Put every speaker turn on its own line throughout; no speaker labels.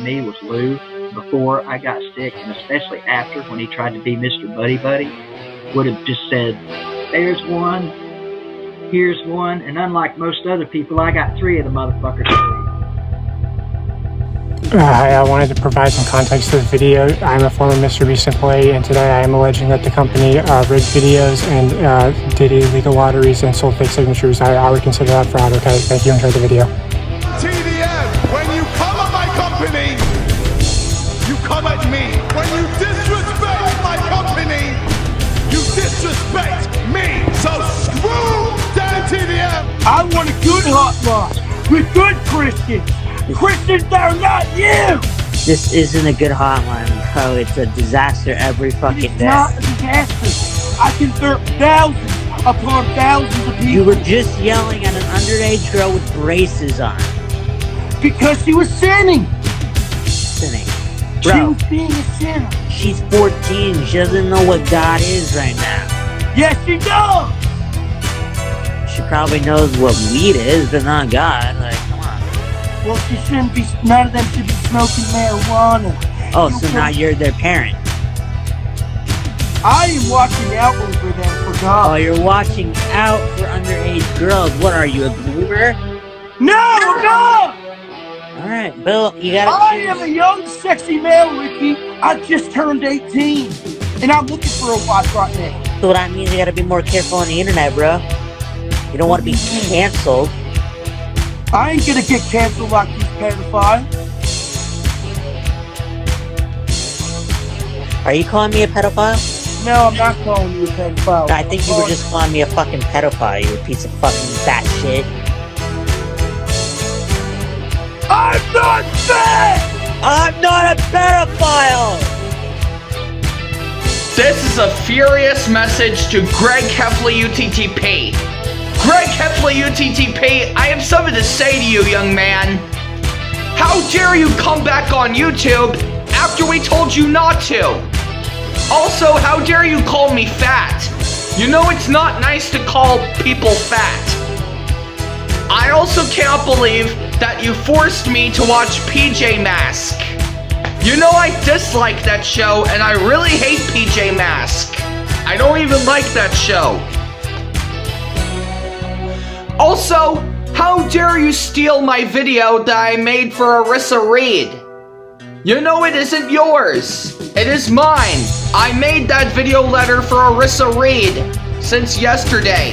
me was Lou before I got sick, and especially after when he tried to be Mr. Buddy Buddy, would have just said, there's one, here's one, and unlike most other people, I got 3 of the motherfuckers for you.
Hi, I wanted to provide some context to the video. I'm a former Mr. Beast employee, and today I am alleging that the company rigged videos and did illegal lotteries and sold fake signatures. I would consider that fraud, okay? Thank you, enjoy the video.
TDM, when you come at my company, you come at me. When you disrespect my company, you disrespect me. So screw down TDM.
I want a good hot lot with good Christians. Christians that are not you!
This isn't a good hotline, bro. It's a disaster every fucking day.
It's not a disaster. I convert thousands upon thousands of people.
You were just yelling at an underage girl with braces on.
Because she was sinning.
Sinning.
She
Bro,
was being a sinner.
she's 14. She doesn't know what God is right now.
Yes, she does!
She probably knows what weed is, but not God. Like, come on.
Well, she shouldn't be, none of them should be smoking marijuana.
Oh, so now you're their parent.
I am watching out over them for God.
Oh, you're watching out for underage girls. What are you, a groomer?
No, I'm not!
Alright, Bill, you gotta
I
choose.
am a young, sexy male, Ricky. I just turned 18. And I'm looking for a wife right now.
So that means you gotta be more careful on the internet, bro. You don't want to be canceled.
I ain't gonna get canceled like these pedophiles.
Are you calling me a pedophile?
No, I'm not calling you a pedophile.
I think you were just calling me a fucking pedophile, you piece of fucking fat shit.
I'm not fat!
I'm not a pedophile!
This is a furious message to Greg Heffley UTTP. Greg Heffley UTTP, I have something to say to you, young man. How dare you come back on YouTube after we told you not to? Also, how dare you call me fat? You know it's not nice to call people fat. I also can't believe that you forced me to watch PJ Mask. You know I dislike that show and I really hate PJ Mask. I don't even like that show. Also, how dare you steal my video that I made for Arissa Reed? You know it isn't yours. It is mine. I made that video letter for Arissa Reed since yesterday.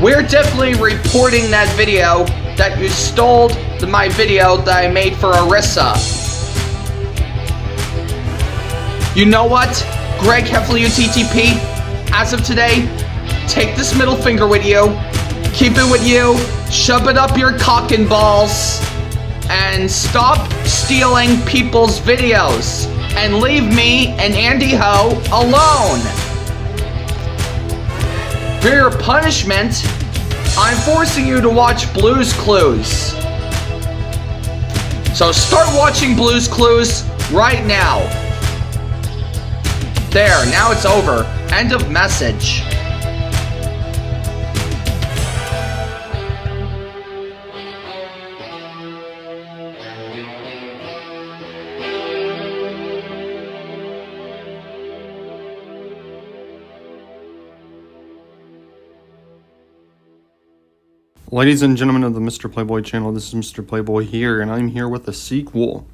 We're definitely reporting that video that you stole my video that I made for Arissa. You know what, Greg Heffley UTTP? As of today, take this middle finger with you, keep it with you, shove it up your cock and balls, and stop stealing people's videos, and leave me and Andy Ho alone. For your punishment, I'm forcing you to watch Blue's Clues. So start watching Blue's Clues right now. There, now it's over. End of message.
Ladies and gentlemen of the Mr. Playboy channel, this is Mr. Playboy here, and I'm here with a sequel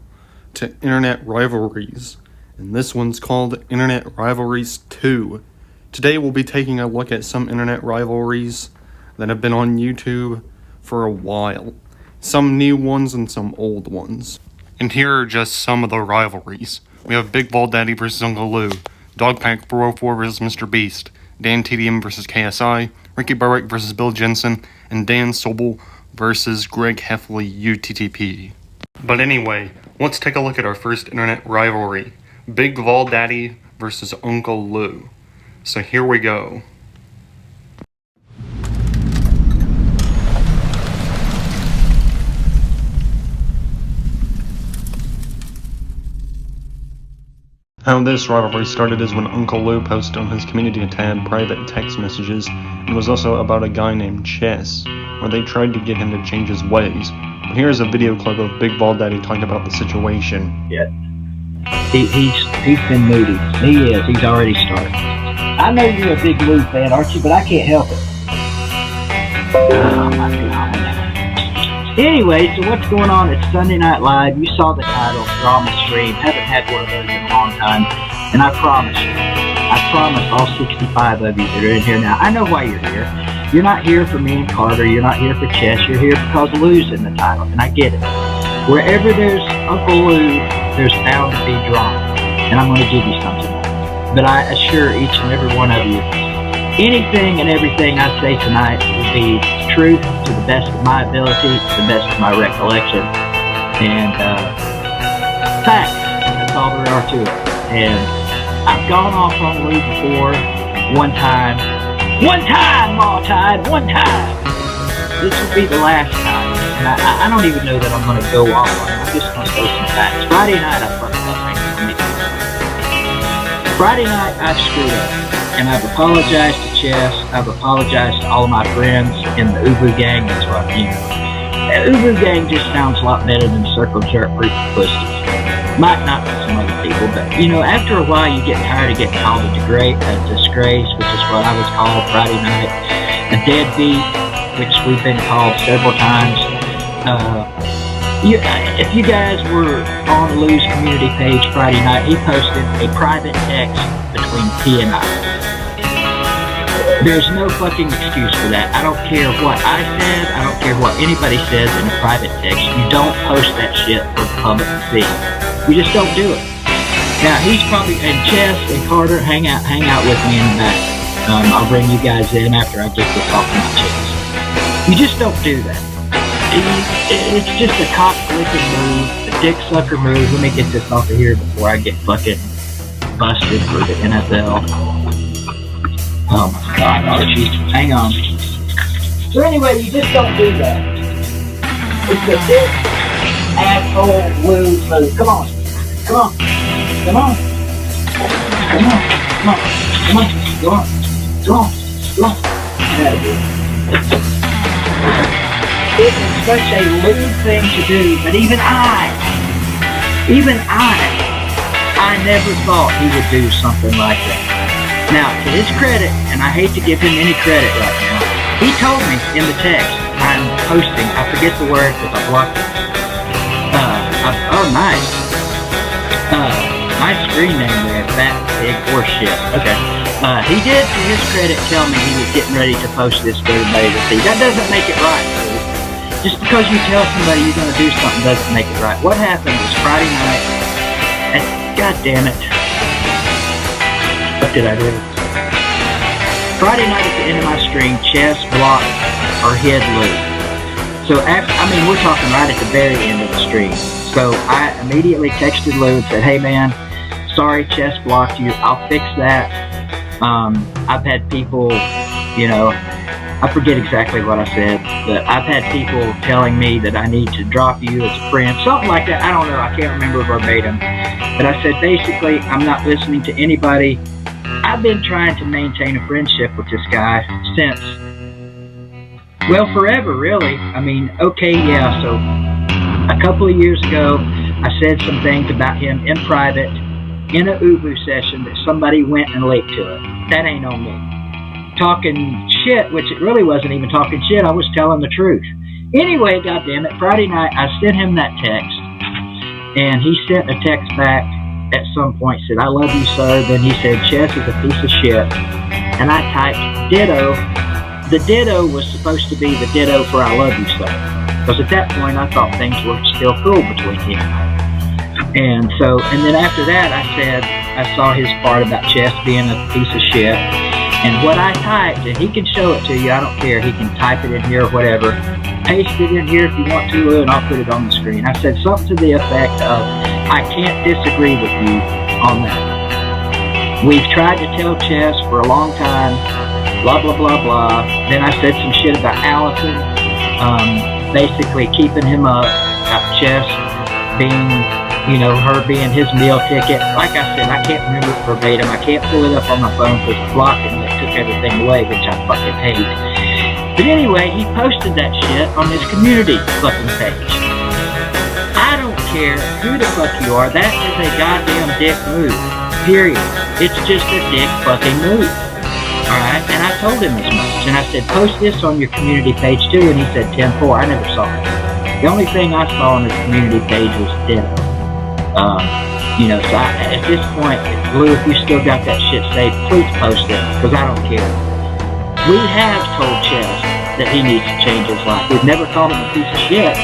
to Internet Rivalries, and this one's called Internet Rivalries 2. Today we'll be taking a look at some internet rivalries that have been on YouTube for a while. Some new ones and some old ones. And here are just some of the rivalries. We have Big Ball Daddy versus Uncle Lou, Dogpack 404 versus Mr. Beast, Dan TDM versus KSI, Ricky Burwick versus Bill Jensen, and Dan Sobel versus Greg Heffley UTTP. But anyway, let's take a look at our first internet rivalry. Big Vol Daddy versus Uncle Lou. So here we go. How this rivalry started is when Uncle Lou posted on his community tab private text messages, and was also about a guy named Chess, where they tried to get him to change his ways. But here's a video clip of Big Bald Daddy talking about the situation.
Yeah. He's been moody. He is. He's already started. I know you're a big Lou fan, aren't you? But I can't help it. Oh my God. Anyway, so what's going on? It's Sunday Night Live. You saw the title, Drama Stream. Haven't had one of those in a long time. And I promise all 65 of you that are in here now, I know why you're here. You're not here for me and Carter. You're not here for Chess. You're here because Lou's in the title. And I get it. Wherever there's Uncle Lou, there's bound to be drama. And I'm going to give you something. But I assure each and every one of you, anything and everything I say tonight will be truth to the best of my ability, to the best of my recollection, and facts. That's all there are to it. And I've gone off on Lou before, one time, Maw-Tide, one time. This will be the last time. And I don't even know that I'm going to go off on it. I'm just going to say some facts. Friday night I fucked up. Friday night I screwed up. And I've apologized to Chess. I've apologized to all of my friends in the Ubu gang. That's what I mean. The Ubu gang just sounds a lot better than Circle Jerk Freak Pussies. Might not to some other people, but you know, after a while you get tired of getting called a disgrace, which is what I was called Friday night. A deadbeat, which we've been called several times. If you guys were on Lou's community page Friday night, he posted a private text between P and I. There's no fucking excuse for that. I don't care what I said. I don't care what anybody says in a private text. You don't post that shit for the public to see. You just don't do it. Now he's probably, and Chess and Carter, hang out with me in the back. I'll bring you guys in after I get this off my chest. You just don't do that. It's just a cock-flicking move, a dick sucker move. Let me get this off of here before I get fucking busted for the NFL. Oh my God, Archie, hang on. So anyway, you just don't do that. It's a dick, asshole, Lou move. Come on. Go on. Get out of here. It is such a Lou thing to do, but even I never thought he would do something like that. Now, to his credit, and I hate to give him any credit right now, he told me in the text I'm posting, I forget the word because I blocked it. Nice. Nice screen name there, fat, big horse shit. Okay. He did, to his credit, tell me he was getting ready to post this for everybody to see. That doesn't make it right, dude. Just because you tell somebody you're going to do something doesn't make it right. What happened was Friday night, and God damn it. What did I do? Friday night at the end of my stream, Chess blocked or hid Lou. So we're talking right at the very end of the stream. So I immediately texted Lou and said, hey man, sorry Chess blocked you. I'll fix that. I've had people, I forget exactly what I said, but I've had people telling me that I need to drop you as a friend, something like that. I don't know. I can't remember verbatim. But I said, basically, I'm not listening to anybody. I've been trying to maintain a friendship with this guy since, well, forever, really. I mean, okay, yeah, so a couple of years ago, I said some things about him in private in a Ubu session that somebody went and leaked to it. That ain't on me. Talking shit, which it really wasn't even talking shit. I was telling the truth. Anyway, goddammit, Friday night, I sent him that text, and he sent a text back at some point, said, I love you, sir. Then he said, Chess is a piece of shit. And I typed ditto. The ditto was supposed to be the ditto for I love you, sir. Because at that point, I thought things were still cool between him and I. And then after that, I said, I saw his part about Chess being a piece of shit. And what I typed, and he can show it to you, I don't care, he can type it in here or whatever, paste it in here if you want to, and I'll put it on the screen. I said something to the effect of, I can't disagree with you on that. We've tried to tell Chess for a long time, blah, blah, blah, blah. Then I said some shit about Allison, basically keeping him up, about Chess being you know, her being his meal ticket. Like I said, I can't remember it verbatim. I can't pull it up on my phone because the blocking that took everything away, which I fucking hate. But anyway, he posted that shit on his community fucking page. I don't care who the fuck you are. That is a goddamn dick move. Period. It's just a dick fucking move. Alright? And I told him as much. And I said, post this on your community page too. And he said 10-4. I never saw it. The only thing I saw on his community page was ditto. You know, so at this point, Lou, if you still got that shit saved, please post it, because I don't care. We have told Chess that he needs to change his life. We've never called him a piece of shit,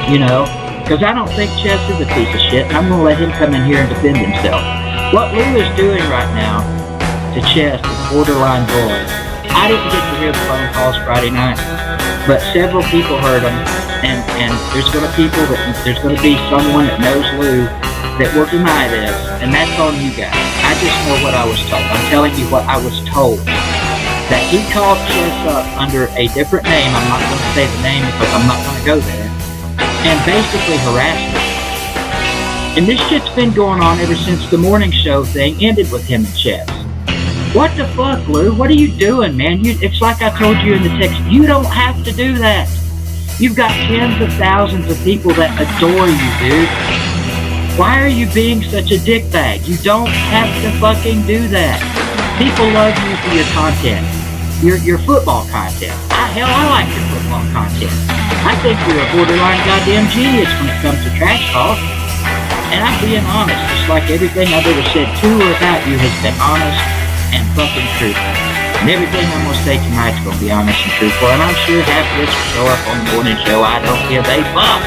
you know, because I don't think Chess is a piece of shit, and I'm going to let him come in here and defend himself. What Lou is doing right now to Chess is borderline bullying. I didn't get to hear the phone calls Friday night, but several people heard them, and there's going to be someone that knows Lou that will deny this, and that's on you guys. I just know what I was told. I'm telling you what I was told. That he called Chess up under a different name. I'm not going to say the name because I'm not going to go there. And basically harassed him. And this shit's been going on ever since the morning show thing ended with him and Chess. What the fuck, Lou? What are you doing, man? It's like I told you in the text. You don't have to do that. You've got tens of thousands of people that adore you, dude. Why are you being such a dickbag? You don't have to fucking do that. People love you for your content, your football content. Hell, I like your football content. I think you're a borderline goddamn genius when it comes to trash talk. And I'm being honest, just like everything I've ever said to or about you has been honest and fucking truthful. And everything I'm going to say tonight's going to be honest and truthful. And I'm sure half of this will show up on the morning show. I don't give a fuck.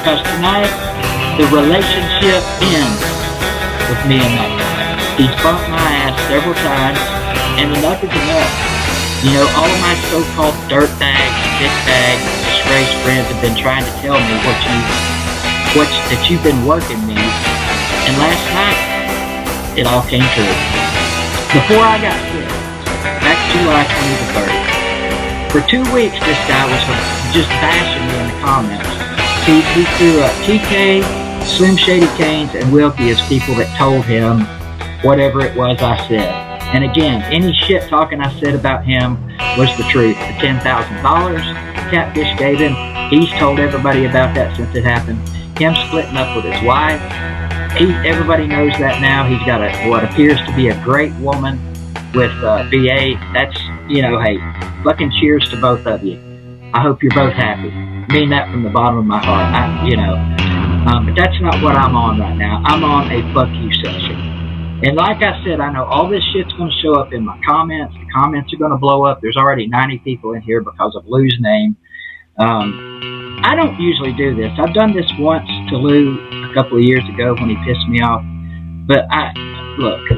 Because tonight, the relationship ends with me and that guy. He's bumped my ass several times, and enough is enough. You know, all of my so-called dirtbags, dickbags, disgraced friends have been trying to tell me that you've been working me. And last night, it all came true. Before I got sick, back July 23rd, for 2 weeks this guy was just bashing me in the comments. He threw up TK, Slim Shady Canes, and Wilkie as people that told him whatever it was I said. And again, any shit talking I said about him was the truth. The $10,000 Catfish gave him, he's told everybody about that since it happened. Him splitting up with his wife, everybody knows that now. He's got what appears to be a great woman with BA. That's, you know, hey, fucking cheers to both of you. I hope you're both happy. I mean that from the bottom of my heart. But that's not what I'm on right now. I'm on a fuck you session. And like I said, I know all this shit's going to show up in my comments. The comments are going to blow up. There's already 90 people in here because of Lou's name. I don't usually do this. I've done this once to Lou a couple of years ago when he pissed me off. But look,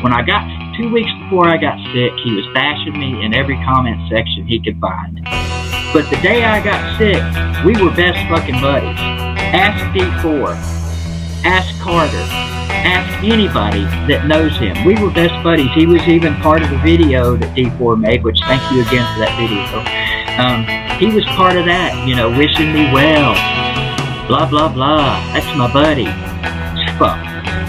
when I got 2 weeks before I got sick, he was bashing me in every comment section he could find. But the day I got sick, we were best fucking buddies. Ask D4. Ask Carter. Ask anybody that knows him. We were best buddies. He was even part of the video that D4 made, which thank you again for that video. He was part of that, you know, wishing me well. Blah, blah, blah. That's my buddy. Fuck.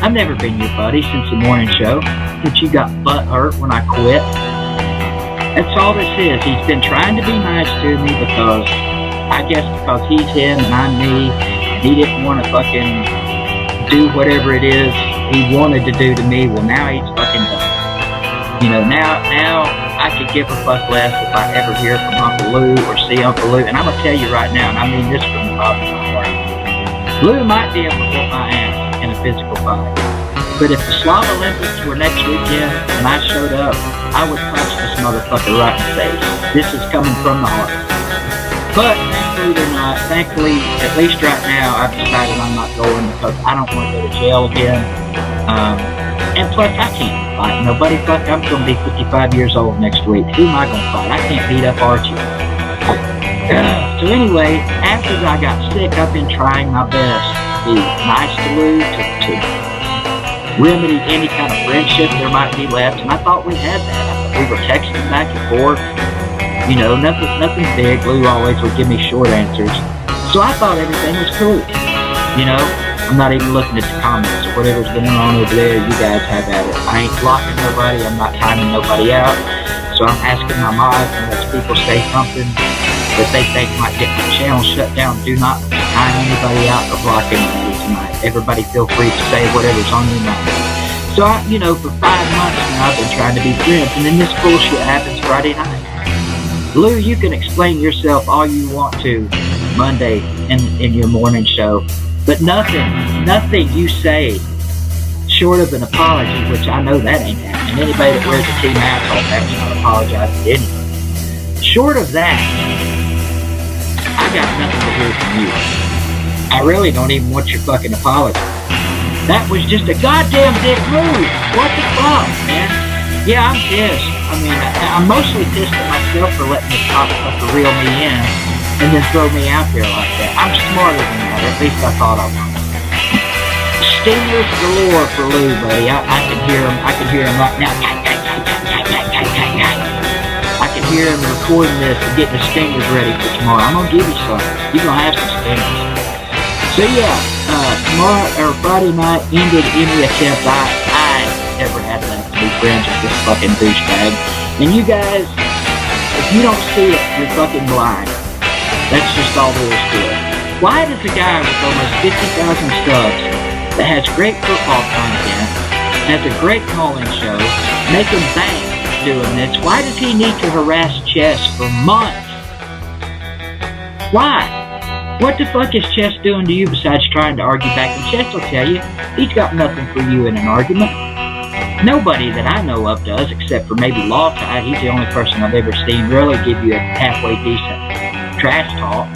I've never been your buddy since the morning show. Since you got butt hurt when I quit. That's all this is. He's been trying to be nice to me because, I guess because he's him and I'm me, and he didn't want to fucking do whatever it is he wanted to do to me. Well, now he's fucking done. You know, now I could give a fuck less if I ever hear from Uncle Lou or see Uncle Lou. And I'm going to tell you right now, and I mean this from the bottom of my heart, Lou might be able to whoop my ass in a physical fight. But if the Slav Olympics were next weekend and I showed up, I would punch this motherfucker right in the face. This is coming from the heart. But thankfully they're not. Thankfully, at least right now, I've decided I'm not going because I don't want to go to jail again. And plus, I can't fight nobody. Fuck, I'm going to be 55 years old next week. Who am I going to fight? I can't beat up Archie. So anyway, after I got sick, I've been trying my best to be nice to Lou, to remedy any kind of friendship there might be left. And I thought we had that. We were texting back and forth. You know, nothing big. Lou always would give me short answers. So I thought everything was cool. You know, I'm not even looking at the comments or whatever's going on over there. You guys have at it. I ain't blocking nobody. I'm not timing nobody out. So I'm asking my mods unless people say something that they think might get my channel shut down. Do not time anybody out or block anybody tonight. Everybody feel free to say whatever's on your mind. So, for 5 months now, I've been trying to be friends, and then this bullshit happens Friday night. Lou, you can explain yourself all you want to Monday in your morning show, but nothing you say short of an apology, which I know that ain't happening. Anybody that wears a team asshole has not apologized to anyone. Short of that, I got nothing to hear from you. I really don't even want your fucking apology. That was just a goddamn dick move. What the fuck, man? Yeah, I'm pissed. I'm mostly pissed at myself for letting this cocksucker reel me in and then throw me out there like that. I'm smarter than that, or at least I thought I was. Stingers galore for Lou, buddy. I can hear him. I can hear him right now. I can hear him recording this and getting the stingers ready for tomorrow. I'm gonna give you some. You're gonna have some stingers. So yeah, tomorrow or Friday night ended any attempt I ever had left to be friends with this fucking douchebag. And you guys, if you don't see it, you're fucking blind. That's just all there is to it. Why does a guy with almost 50,000 subs that has great football content, has a great calling show, make him bank doing this, why does he need to harass Chess for months? Why? What the fuck is Chess doing to you besides trying to argue back? And Chess will tell you, he's got nothing for you in an argument. Nobody that I know of does, except for maybe Lawtide. He's the only person I've ever seen really give you a halfway decent trash talk.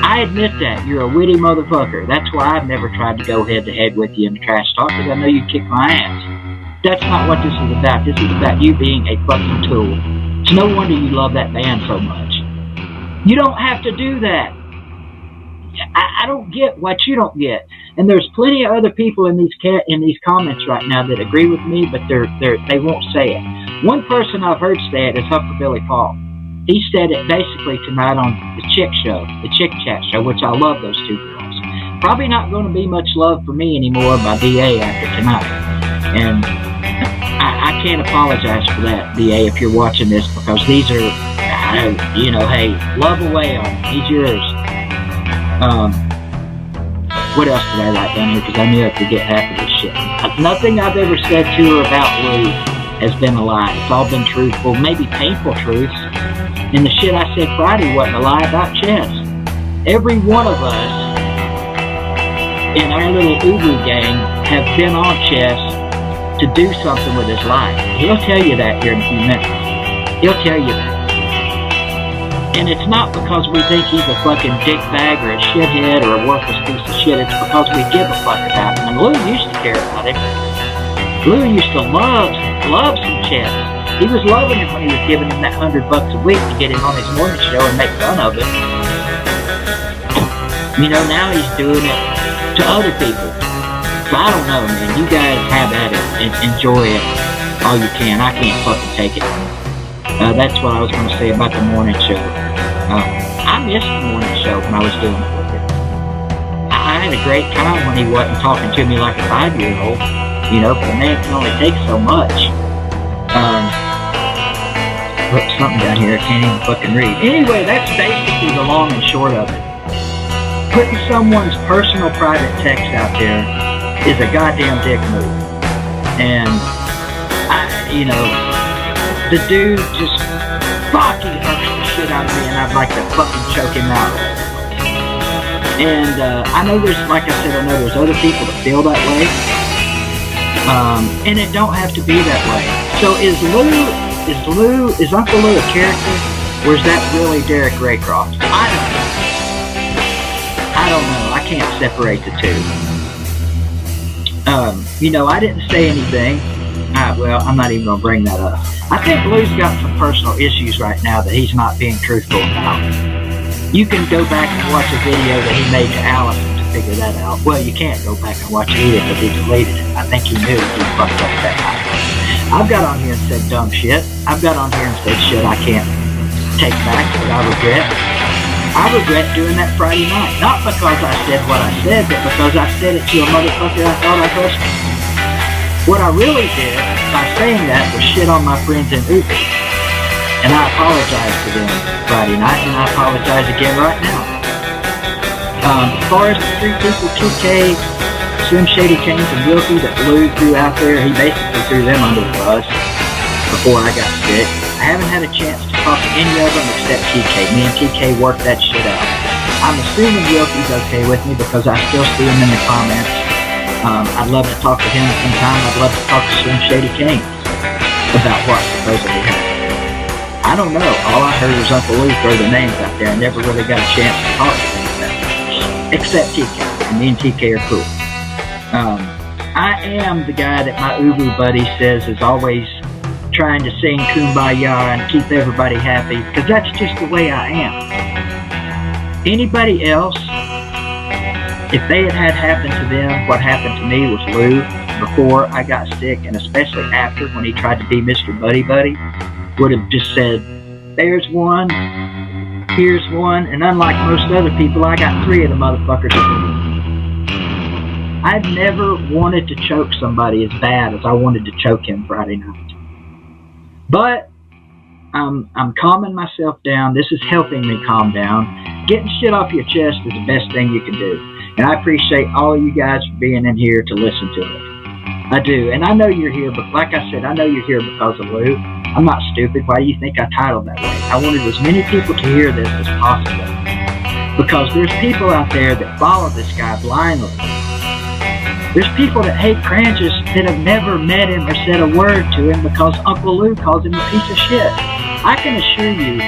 I admit that. You're a witty motherfucker. That's why I've never tried to go head-to-head with you in the trash talk, because I know you'd kick my ass. That's not what this is about. This is about you being a fucking tool. It's no wonder you love that band so much. You don't have to do that. I don't get what you don't get, and there's plenty of other people in these comments right now that agree with me, but they won't say it. One person I've heard say it is Huckleberry Paul. He said it basically tonight on the Chick Show, the Chick Chat Show, which I love those two girls. Probably not going to be much love for me anymore by BA after tonight, and I can't apologize for that, BA, if you're watching this, because these are, hey, love away on them. He's yours. What else did I write down here? Because I knew I'd forget half of this shit. Nothing I've ever said to her about Lou has been a lie. It's all been truthful, maybe painful truths. And the shit I said Friday wasn't a lie about Chess. Every one of us in our little Uber gang have been on Chess to do something with his life. He'll tell you that here in a few minutes. He'll tell you that. And it's not because we think he's a fucking dickbag or a shithead or a worthless piece of shit. It's because we give a fuck about him. And Lou used to care about him. Lou used to love some Chess. He was loving it when he was giving him that $100 a week to get him on his morning show and make fun of him. Now he's doing it to other people. So I don't know, man. You guys have at it and enjoy it all you can. I can't fucking take it. That's what I was going to say about the morning show. I missed the morning show when I was doing it with him. I had a great time when he wasn't talking to me like a 5-year-old, but a man can only take so much. Look, something down here I can't even fucking read. Anyway, that's basically the long and short of it. Putting someone's personal private text out there is a goddamn dick move. And, the dude just fucking hurts the shit out of me, and I'd like to fucking choke him out. And I know there's other people that feel that way. And it don't have to be that way. So is Uncle Lou a character, or is that really Derek Raycroft? I don't know. I can't separate the two. I didn't say anything. I'm not even going to bring that up. I think Lou's got some personal issues right now that he's not being truthful about. You can go back and watch a video that he made to Allison to figure that out. Well, you can't go back and watch it either because he deleted it. I think he knew he fucked up that night. I've got on here and said dumb shit. I've got on here and said shit I can't take back that I regret. I regret doing that Friday night. Not because I said what I said, but because I said it to a motherfucker I thought I trusted. What I really did by saying that was shit on my friends in Uber. And I apologize to them Friday night, and I apologize again right now. As far as the three people, TK, Slim Shady Canes, and Wilkie that Lou threw out there, he basically threw them under the bus before I got sick. I haven't had a chance to talk to any of them except TK. Me and TK worked that shit out. I'm assuming Wilkie's okay with me because I still see him in the comments. I'd love to talk to him sometime. I'd love to talk to Slim Shady Canes about what supposedly happened. I don't know. All I heard was Uncle Lou throw the names out there. I never really got a chance to talk to them about it. Except TK. And me and TK are cool. I am the guy that my Ubu buddy says is always trying to sing Kumbaya and keep everybody happy, because that's just the way I am. Anybody else, if they had happened to them, what happened to me with Lou before I got sick, and especially after when he tried to be Mr. Buddy Buddy, would have just said, there's one, here's one, and unlike most other people, I got three of the motherfuckers. I've never wanted to choke somebody as bad as I wanted to choke him Friday night. But I'm calming myself down. This is helping me calm down. Getting shit off your chest is the best thing you can do. And I appreciate all of you guys for being in here to listen to it. I do. And I know you're here, but like I said, I know you're here because of Lou. I'm not stupid. Why do you think I titled that way? I wanted as many people to hear this as possible. Because there's people out there that follow this guy blindly. There's people that hate Cranches that have never met him or said a word to him because Uncle Lou calls him a piece of shit. I can assure you,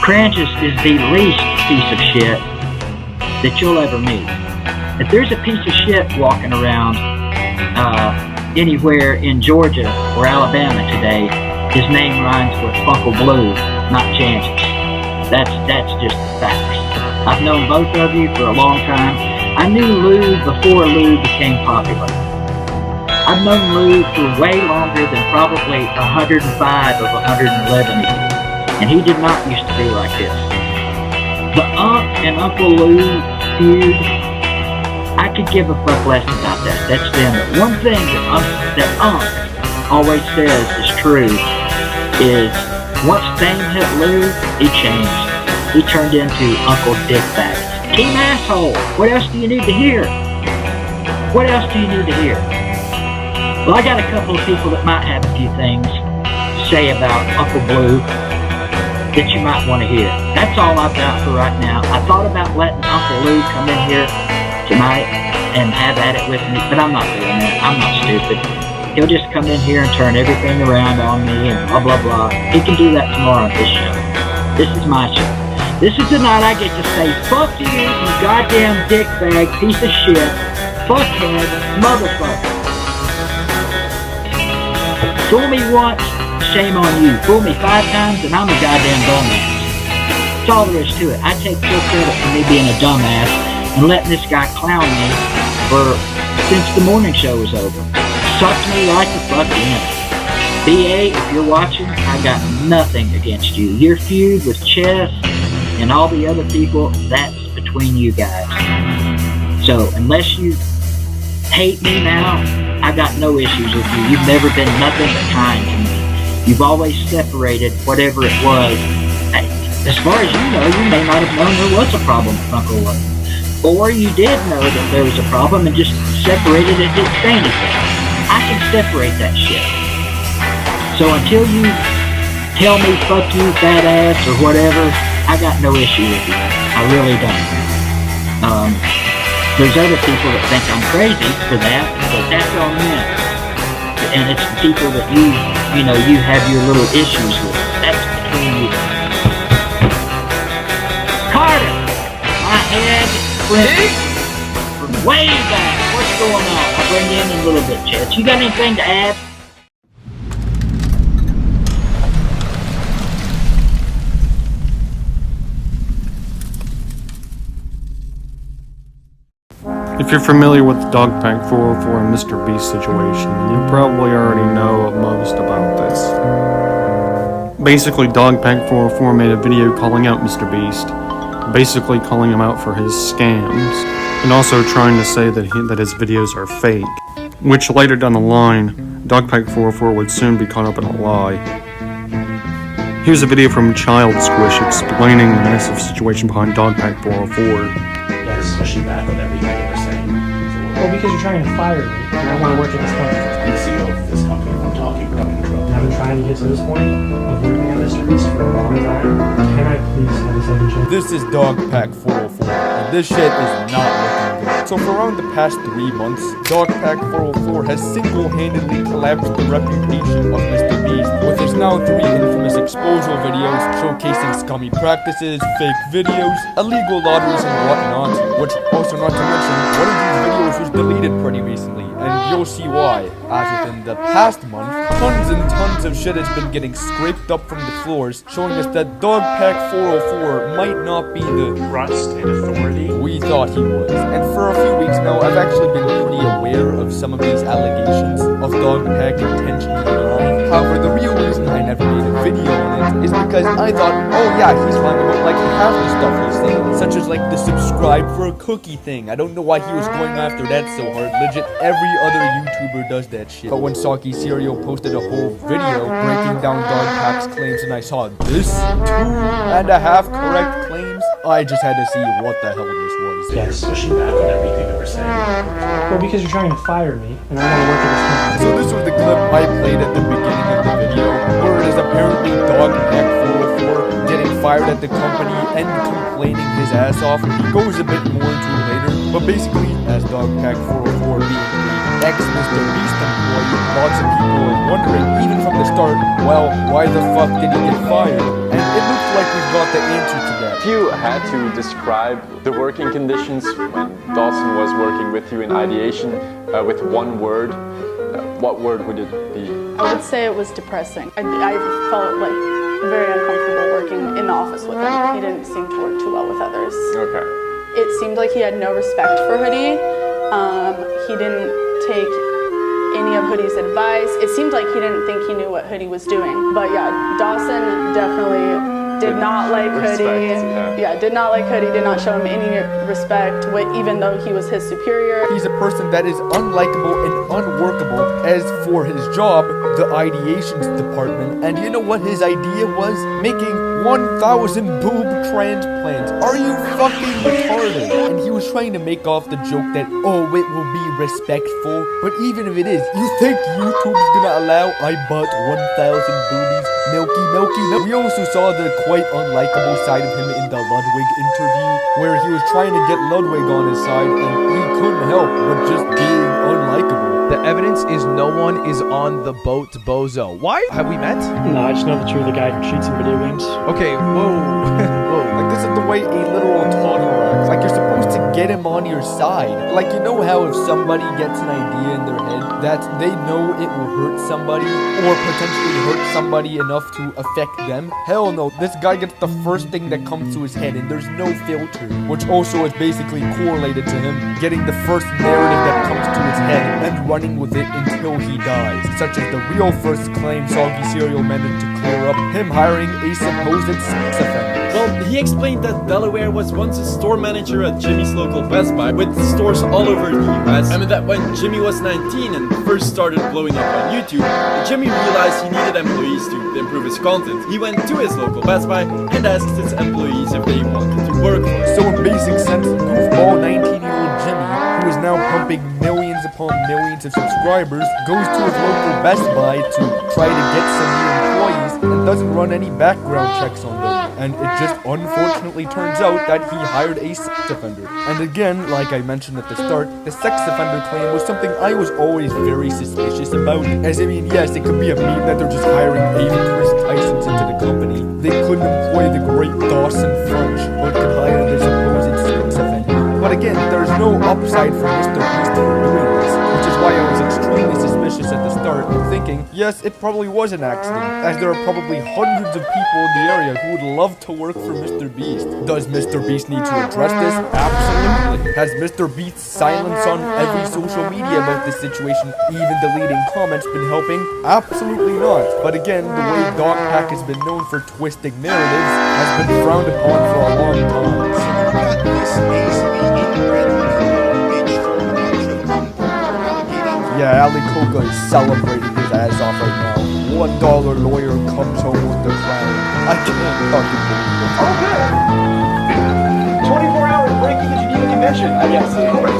Cranches is the least piece of shit that you'll ever meet. If there's a piece of shit walking around anywhere in Georgia or Alabama today, his name rhymes with Uncle Blue, not Chances. That's just the facts. I've known both of you for a long time. I knew Lou before Lou became popular. I've known Lou for way longer than probably 105 of 111 years, and he did not used to be like this. The Unc and Uncle Lou feud, I could give a fuck less about that. That's them. But one thing that Unc always says is true is once fame hit Lou, he changed. He turned into Uncle Dickbag. Team asshole. What else do you need to hear? What else do you need to hear? Well, I got a couple of people that might have a few things to say about Uncle Blue that you might want to hear. That's all I've got for right now. I thought about letting Uncle Lou come in here tonight and have at it with me, but I'm not doing that. I'm not stupid. He'll just come in here and turn everything around on me and blah, blah, blah. He can do that tomorrow on his show. This is my show. This is the night I get to say, fuck you, you goddamn dickbag, piece of shit, fuckhead, motherfucker. Fool me once, shame on you. Fool me 5 times, and I'm a goddamn dumbass. That's all there is to it. I take full credit for me being a dumbass and letting this guy clown me since the morning show was over. Sucked me right the fuck in. BA, if you're watching, I got nothing against you. Your feud with Chess and all the other people, that's between you guys. So, unless you hate me now, I got no issues with you. You've never been nothing but kind to me. You've always separated whatever it was. As far as you know, you may not have known there was a problem with Uncle Lou. Or you did know that there was a problem and just separated it and didn't say anything. I can separate that shit. So until you tell me, fuck you, fat ass, or whatever, I got no issue with you. I really don't. There's other people that think I'm crazy for that, but that's on them. And it's the people that you have your little issues with. That's between you. Carter, my head friend from way back. What's going on? I'll bring you in a little bit, Chet. You got anything to add?
If you're familiar with the Dogpack 404 and Mr. Beast situation, you probably already know most about this. Basically, Dogpack 404 made a video calling out Mr. Beast, basically calling him out for his scams, and also trying to say that his videos are fake, which later down the line, Dogpack404 would soon be caught up in a lie. Here's a video from Child Squish explaining the massive situation behind Dogpack404.
Yeah, especially back with everything you were saying.
Well, because you're trying to fire me, and I want to work at this company.
I'm the CEO of this company. I'm talking about control.
I've been trying to get to this point of working at Mr. Beast for a long time. Can I please have a second chance?
This is Dogpack404, and this shit is not looking good. So for around the past 3 months, Dogpack404 has single-handedly collapsed the reputation of Mr. Beast, with his now 3 infamous exposure videos showcasing scummy practices, fake videos, illegal lotteries, and whatnot, which also not to mention, one of these videos was deleted pretty recently, and you'll see why, as within the past month, tons and tons of shit has been getting scraped up from the floors, showing us that Dogpack404 might not be the
Trust and authority.
we thought he was. And for a few weeks now, I've actually been pretty aware of some of these allegations of Dogpack intentionally lying. However, the real reason I never made a video on it is because I thought, oh yeah, he's lying about like half the stuff he's saying, such as like the subscribe for a cookie thing. I don't know why he was going after that so hard. Legit, every other YouTuber does that shit. But when Saki Cereal posted a whole video breaking down Dogpack's claims and I saw this 2.5 correct claims, I just had to see what the hell this was.
Yeah, especially back with everything you were saying.
Well, because you're trying to fire me, and I want to work at this company.
So this was the clip I played at the beginning of the video, where it is apparently Dogpack404 getting fired at the company and complaining his ass off. He goes a bit more into it later, but basically, as Dogpack404 being the ex-Mr. Beast employee, lots of people are wondering, even from the start, well, why the fuck did he get fired? And it looks like we've got the answer to that.
If you had to describe the working conditions when Dawson was working with you in ideation with one word, what word would it be?
I would say it was depressing. I felt like very uncomfortable working in the office with him. He didn't seem to work too well with others.
Okay.
It seemed like he had no respect for Hoodie. He didn't take any of Hoodie's advice. It seemed like he didn't think he knew what Hoodie was doing. But yeah, Dawson definitely did not like Hoodie. Yeah, did not like Hoodie, did not show him any respect, even though he was his superior.
He's a person that is unlikable and unworkable. As for his job, the ideations department, and you know what his idea was? Making 1,000 boob transplants. Are you fucking retarded? And he was trying to make off the joke that, oh, it will be respectful. But even if it is, you think YouTube's gonna allow I bought 1,000 boobies? Milky. We also saw the quite unlikable side of him in the Ludwig interview, where he was trying to get Ludwig on his side, and he couldn't help but just being unlikable.
The evidence is no one is on the boat, Bozo. Why? Have we met?
No, I just know that you're the guy who cheats in video games.
Okay, whoa. Whoa.
Like, this is the way a literal toddler acts. Like, you're supposed to get him on your side. Like, you know how if somebody gets an idea in their head that they know it will hurt somebody, or potentially hurt somebody enough to affect them? Hell no, this guy gets the first thing that comes to his head, and there's no filter, which also is basically correlated to him getting the first narrative that comes to his head and running with it until he dies, such as the real first claim Soggy Cereal managed to clear up, him hiring a supposed sex offender.
Well, he explained that Delaware was once a store manager at Jimmy's local Best Buy, with stores all over the US, and that when Jimmy was 19 and first started blowing up on YouTube, Jimmy realized he needed employees to improve his content. He went to his local Best Buy and asked his employees if they wanted to work for him.
So in basic sense, goofball 19-year-old Jimmy, who is now pumping millions upon millions of subscribers, goes to his local Best Buy to try to get some new employees and doesn't run any background checks on them. And it just unfortunately turns out that he hired a sex offender. And again, like I mentioned at the start, the sex offender claim was something I was always very suspicious about. As I mean, yes, it could be a meme that they're just hiring Aiden Chris Tysons into the company. They couldn't employ the great Dawson French, but could hire the supposed sex offender. But again, there's no upside for Mr. Beast for doing this, which is why I was extremely suspicious at the start, thinking, yes, it probably was an accident, as there are probably hundreds of people in the area who would love to work for Mr. Beast. Does Mr. Beast need to address this? Absolutely. Has Mr. Beast's silence on every social media about this situation, even deleting comments, been helping? Absolutely not. But again, the way Dogpack has been known for twisting narratives, has been frowned upon for a long time. Yeah, Ali Koga is celebrating his ass off right now. $1 lawyer comes home with the crown. I can't fucking believe it.
Oh, good. 24 hours breaking the Geneva Convention. I guess.
And here we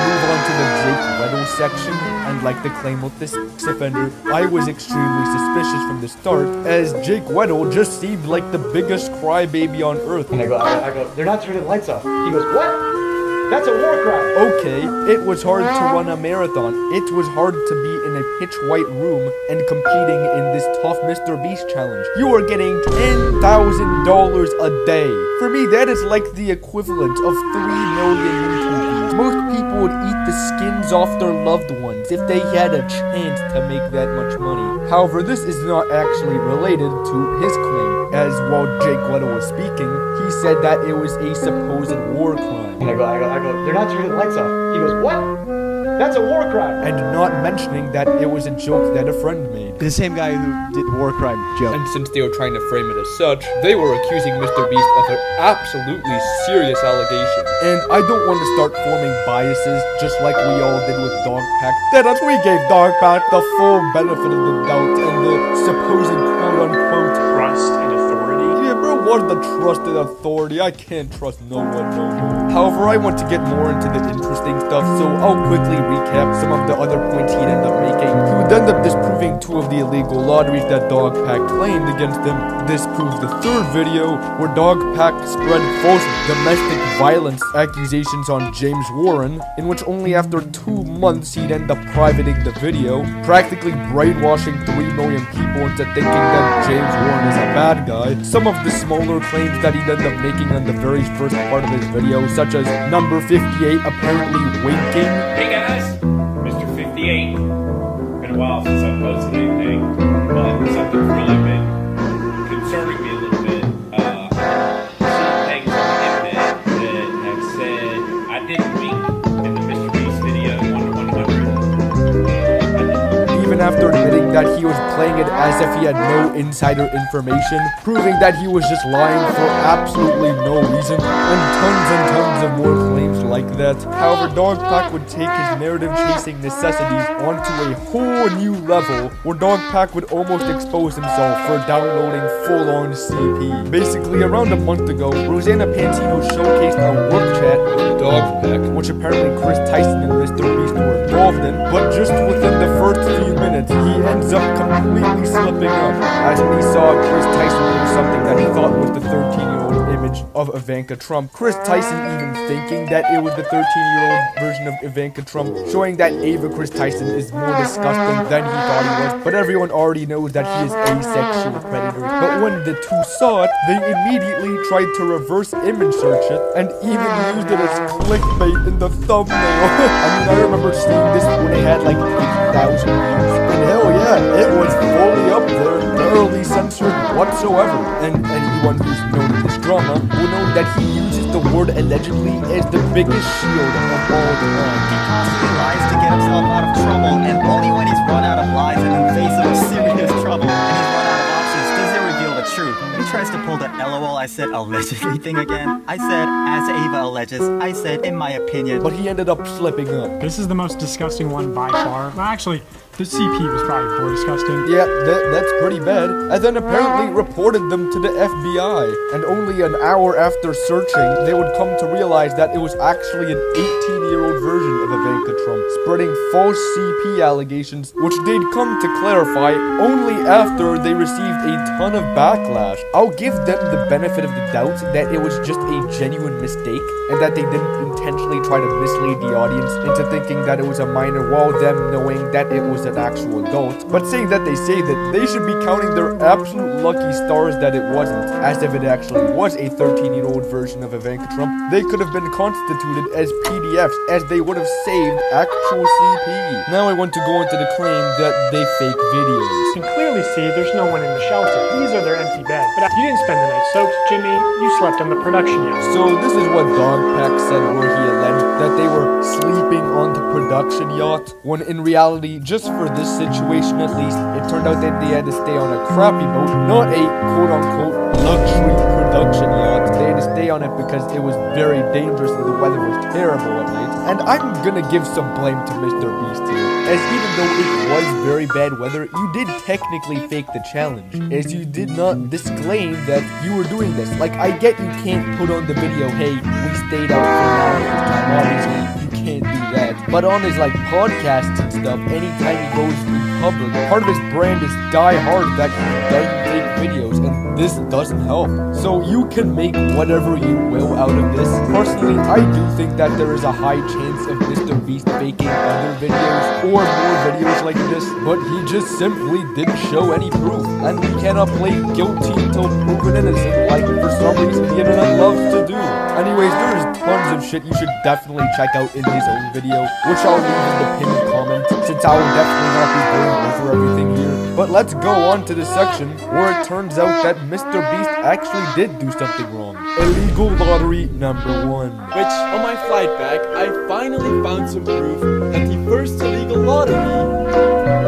move on to the Jake Weddle section. And like the claim of this offender, I was extremely suspicious from the start, as Jake Weddle just seemed like the biggest crybaby on earth.
And I go, they're not turning the lights off. He goes, what? That's a war crime.
Okay, it was hard to run a marathon. It was hard to be in a pitch white room and competing in this tough Mr. Beast challenge. You are getting $10,000 a day. For me, that is like the equivalent of 3 million YouTube views. Most people would eat the skins off their loved ones if they had a chance to make that much money. However, this is not actually related to his claim, as while Jake Weddle was speaking, he said that it was a supposed war crime.
And I go, they're not turning the lights off. He goes, what? That's a war crime.
And not mentioning that it was a joke that a friend made.
The same guy who did the war crime joke.
And since they were trying to frame it as such, they were accusing Mr. Beast of an absolutely serious allegation.
And I don't want to start forming biases, just like we all did with Dogpack. That we gave Dogpack the full benefit of the doubt and the supposed quote-unquote
trust and authority.
Yeah, bro, what the trust and authority? I can't trust no one no more. However, I want to get more into the interesting stuff, so I'll quickly recap some of the other points he'd end up making. He would end up disproving 2 of the illegal lotteries that Dogpack claimed against him. This proved the 3rd video, where Dogpack spread false domestic violence accusations on James Warren, in which only after 2 months he'd end up privating the video, practically brainwashing 3 million people into thinking that James Warren is a bad guy. Some of the smaller claims that he'd end up making on the very first part of his video, such as number 58 apparently winking.
Hey guys, Mr. 58. Been a while since I've posted anything, but something's really been concerning me a little bit. I've seen things on the internet that have said I didn't wink in the Mr. Beast video 1 to 100.
Even after admitting that he was playing it as if he had no insider information, proving that he was just lying for absolutely no reason, and tons of more claims like that. However, Dogpack would take his narrative-chasing necessities onto a whole new level, where Dogpack would almost expose himself for downloading full-on CP. Basically, around a month ago, Rosanna Pantino showcased a work chat with Dogpack, which apparently Chris Tyson and Mr. Beast were involved in, but just within the first few minutes, he ends up completely slipping up, as when he saw Chris Tyson do something that he thought was the 13-year-old image of Ivanka Trump. Chris Tyson even thinking that it was the 13-year-old version of Ivanka Trump, showing that Ava Chris Tyson is more disgusting than he thought he was, but everyone already knows that he is asexual predator. But when the 2 saw it, they immediately tried to reverse image search it, and even used it as clickbait in the thumbnail. I mean, I remember seeing this when it had like 8,000 views, and hell yeah, it was fully up there, barely censored whatsoever. And anyone who's known this drama will know that he uses the word allegedly as the biggest shield of all time.
He constantly lies to get himself out of trouble, and only when he's run out of lies and in the face of serious trouble and he's run out of options does he reveal the truth. He tries to pull the LOL I said allegedly thing again. I said, as Ava alleges, I said, in my opinion.
But he ended up slipping up.
This is the most disgusting one by far. Well, actually, the CP was probably more disgusting.
Yeah, that's pretty bad. And then apparently reported them to the FBI. And only an hour after searching, they would come to realize that it was actually an 18-year-old version of Ivanka Trump, spreading false CP allegations, which they'd come to clarify only after they received a ton of backlash. I'll give them the benefit of the doubt that it was just a genuine mistake, and that they didn't intentionally try to mislead the audience into thinking that it was a minor, while them knowing that it was an actual adult. But saying that, they say that they should be counting their absolute lucky stars that it wasn't, as if it actually was a 13-year-old version of Ivanka Trump. They could have been constituted as PDFs, as they would have saved actual CP. Now I want to go into the claim that they fake videos.
You can clearly see there's no one in the shelter. These are their empty beds. But you didn't spend the night soaked, Jimmy. You slept on the production yacht.
So this is what Dogpack said where he alleged that they were sleeping on the production yacht, when in reality, just for this situation at least, it turned out that they had to stay on a crappy boat, not a quote-unquote luxury production yacht. They had to stay on it because it was very dangerous and the weather was terrible at night. And I'm gonna give some blame to Mr. Beast here, as even though it was very bad weather, you did technically fake the challenge, as you did not disclaim that you were doing this. Like, I get you can't put on the video, hey, we stayed out for an hour this time, obviously you can't do that. But on his, like, podcasts and stuff, anytime he goes in public, part of his brand is die hard that he doesn't make videos, and this doesn't help. So you can make whatever you will out of this. Personally, I do think that there is a high chance of Mr. Beast faking other videos or more videos like this, but he just simply didn't show any proof, and we cannot play guilty until proven innocent like for some reason the internet loves to do. Anyways, there's tons of shit you should definitely check out in his own video, which I'll leave in the pinned comment, since I will definitely not be going over everything here. But let's go on to the section where it turns out that Mr. Beast actually did do something wrong. Illegal lottery number 1.
Which, on my flight back, I finally found some proof that the first illegal lottery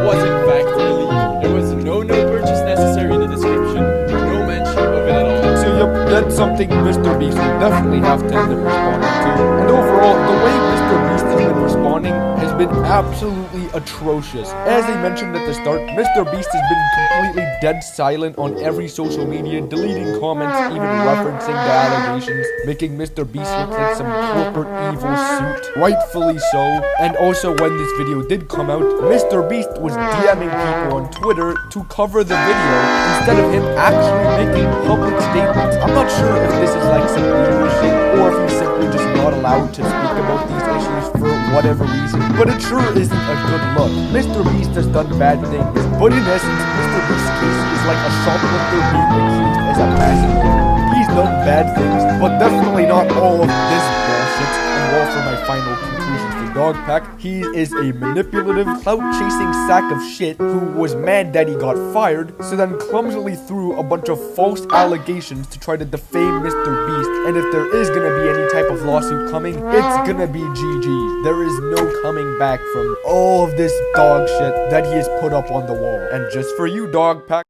was in fact illegal. There was no purchase necessary in the description, no mention of it at all.
So yep, that's something Mr. Beast will definitely have to end up responding to. And overall, the way Mr. Beast has been responding has been absolutely atrocious. As I mentioned at the start, Mr. Beast has been completely dead silent on every social media, deleting comments, even referencing the allegations, making Mr. Beast look like some corporate evil suit. Rightfully so. And also, when this video did come out, Mr. Beast was DMing people on Twitter to cover the video instead of him actually making public statements. I'm not sure if this is like some legal shit or if he's simply just not allowed to speak about these issues for whatever reason, but it sure isn't a good look. Mr. Beast has done bad things, but in essence, Mr. Beast's case is like a shoplifter being accused as a passenger. He's done bad things, but definitely not all of this bullshit. And well, for my final conclusion for Dogpack, he is a manipulative, clout-chasing sack of shit who was mad that he got fired, so then clumsily threw a bunch of false allegations to try to defame Mr. Beast, and if there is gonna be any type of lawsuit coming, it's gonna be GG. There is no coming back from all of this dog shit that he has put up on the wall. And just for you, Dogpack.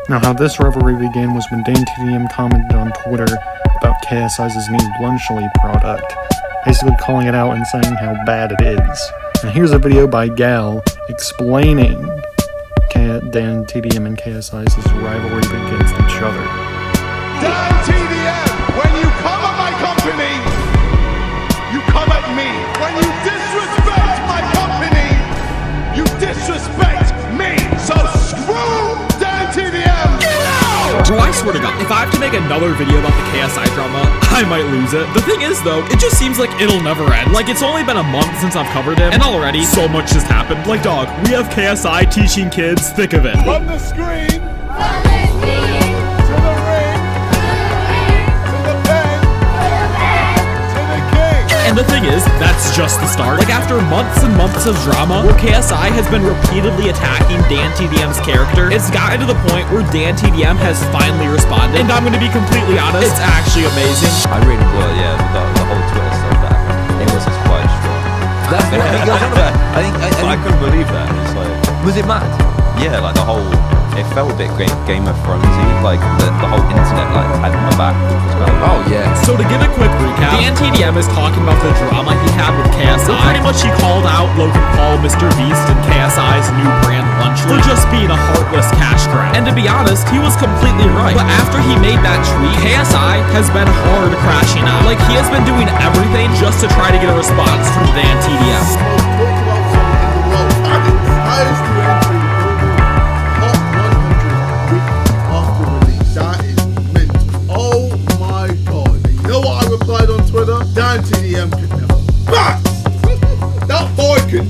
Now, how this rivalry began was when DanTDM commented on Twitter about KSI's new Lunchly product, basically calling it out and saying how bad it is. And here's a video by Gal explaining DanTDM and KSI's rivalry against each other.
DanTDM, when you come at my company, you come at me. When you disrespect my company, you disrespect me. So screw DanTDM.
Bro, I swear to God, if I have to make another video about the KSI drama, I might lose it. The thing is, though, it just seems like it'll never end. Like, it's only been a month since I've covered him, and already so much has happened. Like, dog, we have KSI teaching kids, think of it.
From the screen, to the ring, to the pen, to the king.
And the thing is, that's just the start. Like, after months and months of drama, where KSI has been repeatedly attacking DanTDM's character, it's gotten to the point where DanTDM has finally responded. And I'm gonna be completely honest, it's actually amazing.
I really thought, yeah, the whole Twitter stuff that it was just quite strong. That's what I got on about. I couldn't believe that. It's like, was it mad? Yeah, like the whole, it felt a bit Game of Thronesy, like the whole internet like had my back, which was kind of,
oh yeah. So to give a quick recap, DanTDM is talking about the drama he had with KSI. Well, pretty much he called out Logan Paul, Mr. Beast, and KSI's new brand Lunchly for just being a heartless cash grab. And to be honest, he was completely right. But after he made that tweet, KSI has been hard crashing out. Like, he has been doing everything just to try to get a response from DanTDM.
DanTDM could never. But that boy could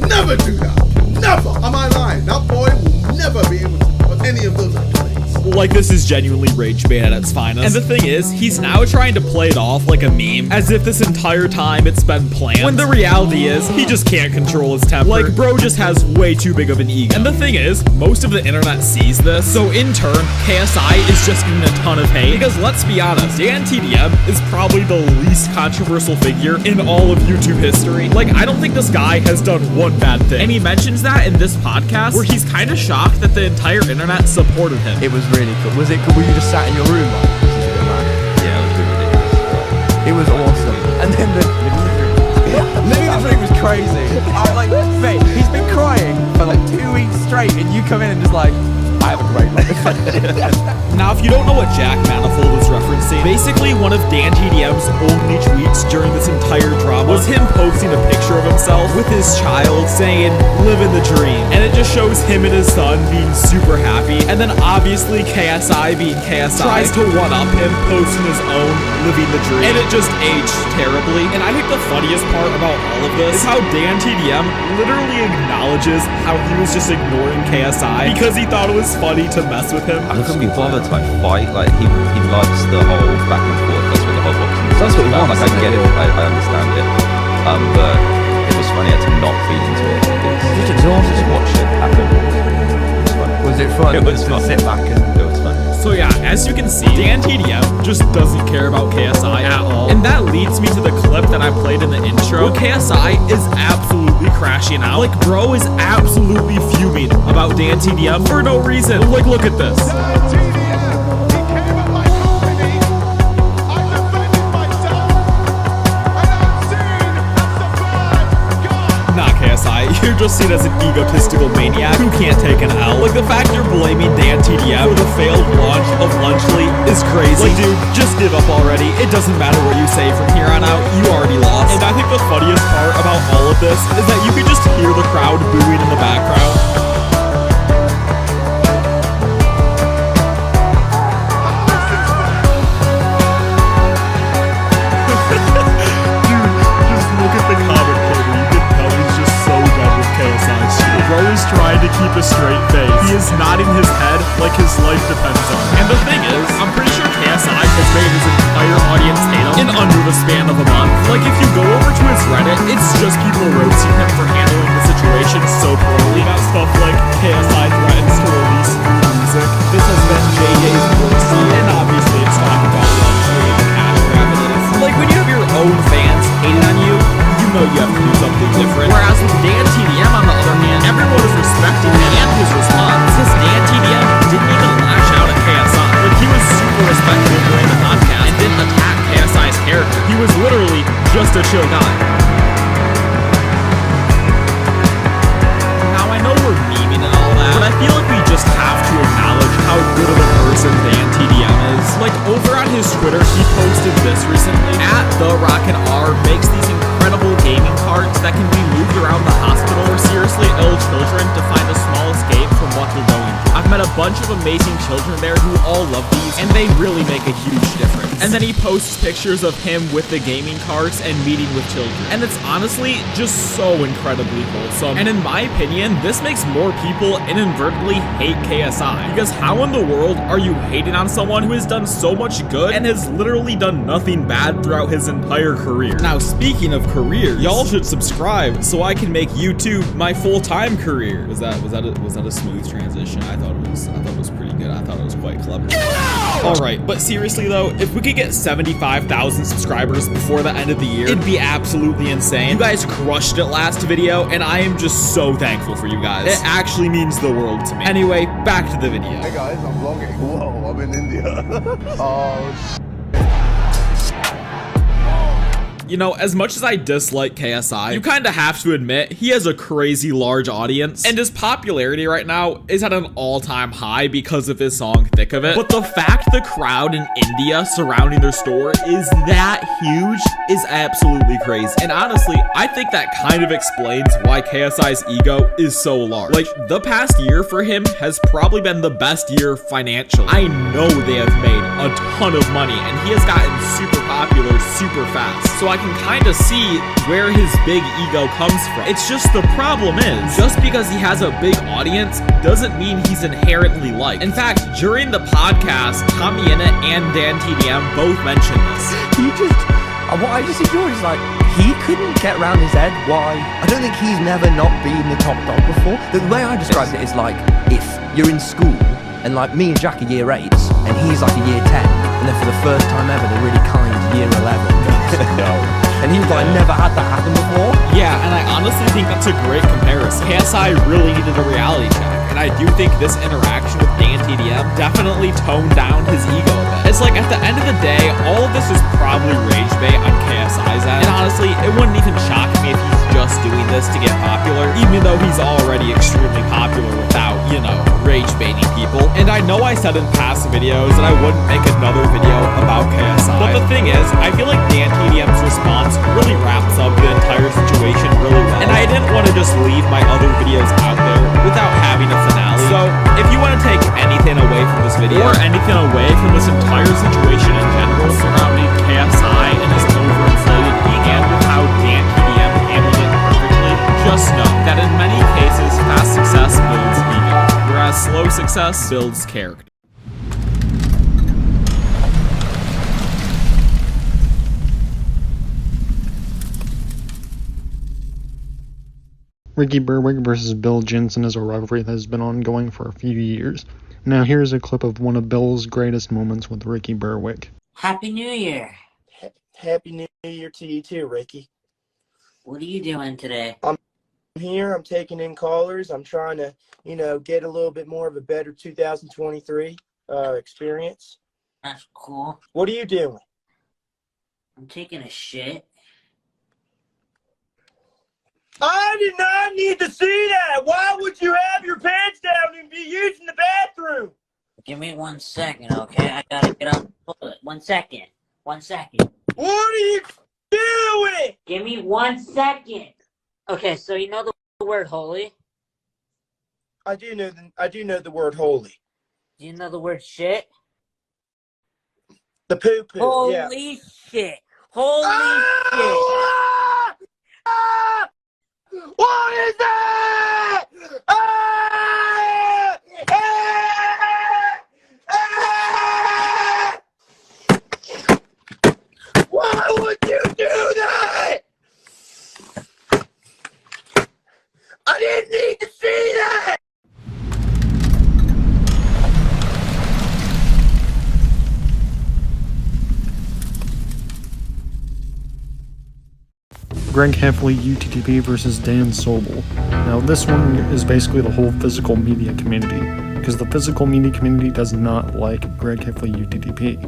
never do that. Never. Am I lying? That boy will never be able to put any of those accolades.
Like, this is is genuinely rage bait at its finest. And the thing is, he's now trying to play it off like a meme, as if this entire time it's been planned, when the reality is, he just can't control his temper. Like, bro just has way too big of an ego. And the thing is, most of the internet sees this, so in turn, KSI is just getting a ton of hate, because let's be honest, DanTDM is probably the least controversial figure in all of YouTube history. Like, I don't think this guy has done one bad thing. And he mentions that in this podcast, where he's kind of shocked that the entire internet supported him.
It was really cool. Was it cool? Were you just sat in your room? Like, this is a bit mad.
Yeah, it was really ridiculous.
It was awesome. And then living the dream was crazy. I'm like, mate, he's been crying for like 2 weeks straight, and you come in and just like, I have a great life.
Now, if you don't know what Jack Manifold is referencing, basically one of DanTDM's only tweets during this entire drama was him posting a picture of himself with his child saying, "Living the dream." And it just shows him and his son being super happy. And then obviously KSI being KSI tries to one-up him posting his own "Living the Dream." And it just aged terribly. And I think the funniest part about all of this is how DanTDM literally acknowledges how he was just ignoring KSI because he thought it was funny to mess with him.
I couldn't be bothered to like fight. Like he likes the whole back and forth. That's what the whole boxing.
That's what he wants.
Like I get it. I understand it. But it was funny. I had to not feed into it.
Just exhausted.
Just watch it happen.
Was it fun?
It was fun.
Sit back and
it was fun.
So yeah, as you can see, DanTDM just doesn't care about KSI at all. And that leads me to the clip that I played in the intro, where KSI is absolutely crashing out. Like, bro is absolutely fuming about DanTDM for no reason. Like, look at this. Nah, KSI, you're just seen as an egotistical maniac who can't take an L. Like, the fact you're blaming DanTDM for the failed launch of Lunchly is crazy. Like, dude, just give up already. It doesn't matter what you say from here on out, you already lost. And I think the funniest part about all of this is that you can just hear the crowd booing in the background. Bro is trying to keep a straight face. He is nodding his head like his life depends on it. And the thing is, I'm pretty sure KSI has made his entire audience hate him in under the span of a month. Like, if you go over to his Reddit, it's just people roasting him for handling the situation so poorly. Got stuff like KSI threatens to release new music. This has been JJ's worst scene, and obviously it's talking about luxury and cash grab it is. Like, when you have your own fans hating on you, you know you have to do something different. Whereas with DanTDM, on the other hand, everyone is respecting him and his response, because DanTDM didn't even lash out at KSI. Like, he was super respectful during the podcast and didn't attack KSI's character. He was literally just a chill guy. Now, I know we're memeing and all that, but I feel like we just have to acknowledge how good of a person DanTDM is. Like, over on his Twitter, he posted this recently. @TheRocketR makes these incredible gaming carts that can be moved around the hospital for seriously ill children to find a small escape from what they're going through. I've met a bunch of amazing children there who all love these, and they really make a huge difference. And then he posts pictures of him with the gaming carts and meeting with children. And it's honestly just so incredibly wholesome. And in my opinion, this makes more people inadvertently hate KSI. Because how in the world are you hating on someone who has done so much good and has literally done nothing bad throughout his entire career? Now, speaking of careers, y'all should subscribe so I can make YouTube my full-time career. Was that a smooth transition? I thought it was pretty good. I thought it was quite clever. Alright, but seriously though, if we could get 75,000 subscribers before the end of the year, it'd be absolutely insane. You guys crushed it last video, and I am just so thankful for you guys. It actually means the world to me. Anyway, back to the video.
Hey guys, I'm vlogging. Whoa, I'm in India. Oh,
You know, as much as I dislike KSI, you kind of have to admit he has a crazy large audience, and his popularity right now is at an all-time high because of his song Thick of It. But the fact the crowd in India surrounding their store is that huge is absolutely crazy. And honestly, I think that kind of explains why KSI's ego is so large. Like, the past year for him has probably been the best year financially. I know they have made a ton of money, and he has gotten super popular super fast. So I I can kind of see where his big ego comes from. It's just the problem is, just because he has a big audience doesn't mean he's inherently liked. In fact, during the podcast, Tommy Innit and Dan TDM both mentioned this.
What I just enjoyed is like, he couldn't get around his head why. I don't think he's never not been the top dog before. The way I described it is like, if you're in school, and like me and Jack are year 8s, and he's like a year 10, and then for the first time ever, they're really kind year 11 guys. No. And he's like, never had that happen before.
Yeah, and I honestly think that's a great comparison. KSI really needed a reality check, and I do think this interaction with Dan TDM definitely toned down his ego a bit. It's like, at the end of the day, all of this is probably rage bait on KSI's end, and honestly, it wouldn't even shock me if he's just doing this to get popular, even though he's already extremely popular without, you know, rage baiting people. And I know I said in past videos that I wouldn't make another video about KSI, but the thing is, I feel like Dan TDM's response really wraps up the entire situation really well, and I didn't want to just leave my other videos out there without having a finale. So if you want to take anything away from this video, or anything away from this entire situation in general surrounding KSI and his overinflated ego, and with how Dan TDM handled it perfectly, just know that in many cases, fast success builds ego, whereas slow success builds character.
Ricky Berwick versus Bill Jensen is a rivalry that has been ongoing for a few years. Now here's a clip of one of Bill's greatest moments with Ricky Berwick.
Happy New Year.
Happy New Year to you too, Ricky.
What are you doing today?
I'm here. I'm taking in callers. I'm trying to, get a little bit more of a better 2023 experience.
That's cool.
What are you doing?
I'm taking a shit.
I did not need to see that. Why would you have your pants down and be using the bathroom?
Give me 1 second, okay? I gotta get on the toilet. 1 second. 1 second.
What are you doing?
Give me 1 second. Okay, so you know the word holy?
I do know the word holy.
Do you know the word shit?
The poo-poo,
Holy
yeah.
shit. Holy shit.
What is that? Why would you do that? I didn't need to see that.
Greg Heffley UTTP versus Dan Sobel. Now this one is basically the whole physical media community, because the physical media community does not like Greg Heffley UTTP.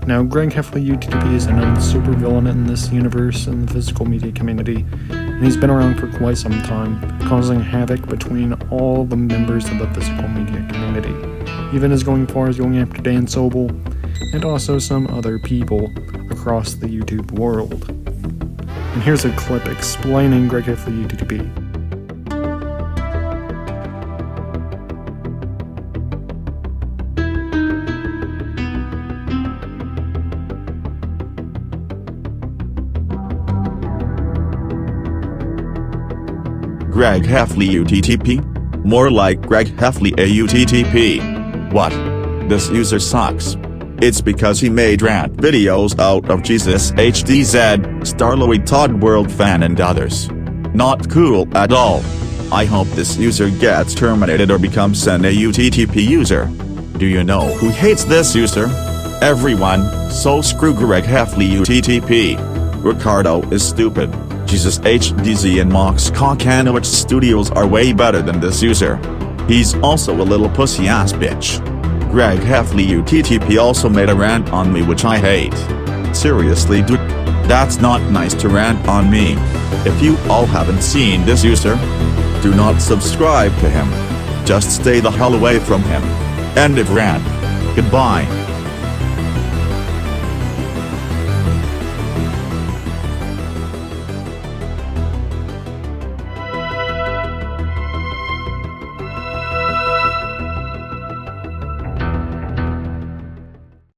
Now Greg Heffley UTTP is a known supervillain in this universe in the physical media community, and he's been around for quite some time, causing havoc between all the members of the physical media community, even as going far as going after Dan Sobel, and also some other people across the YouTube world. And here's a clip explaining Greg Heffley UTTP.
Greg Heffley UTTP? More like Greg Heffley AUTTP. What? This user sucks. It's because he made rant videos out of Jesus HDZ, Starloid Todd World Fan and others. Not cool at all. I hope this user gets terminated or becomes an AUTTP user. Do you know who hates this user? Everyone, so screw Greg Heffley UTTP. Ricardo is stupid. Jesus HDZ and Mox Kokanowicz Studios are way better than this user. He's also a little pussy ass bitch. Greg Heffley UTTP also made a rant on me which I hate. Seriously dude, that's not nice to rant on me. If you all haven't seen this user, do not subscribe to him. Just stay the hell away from him. End of rant. Goodbye.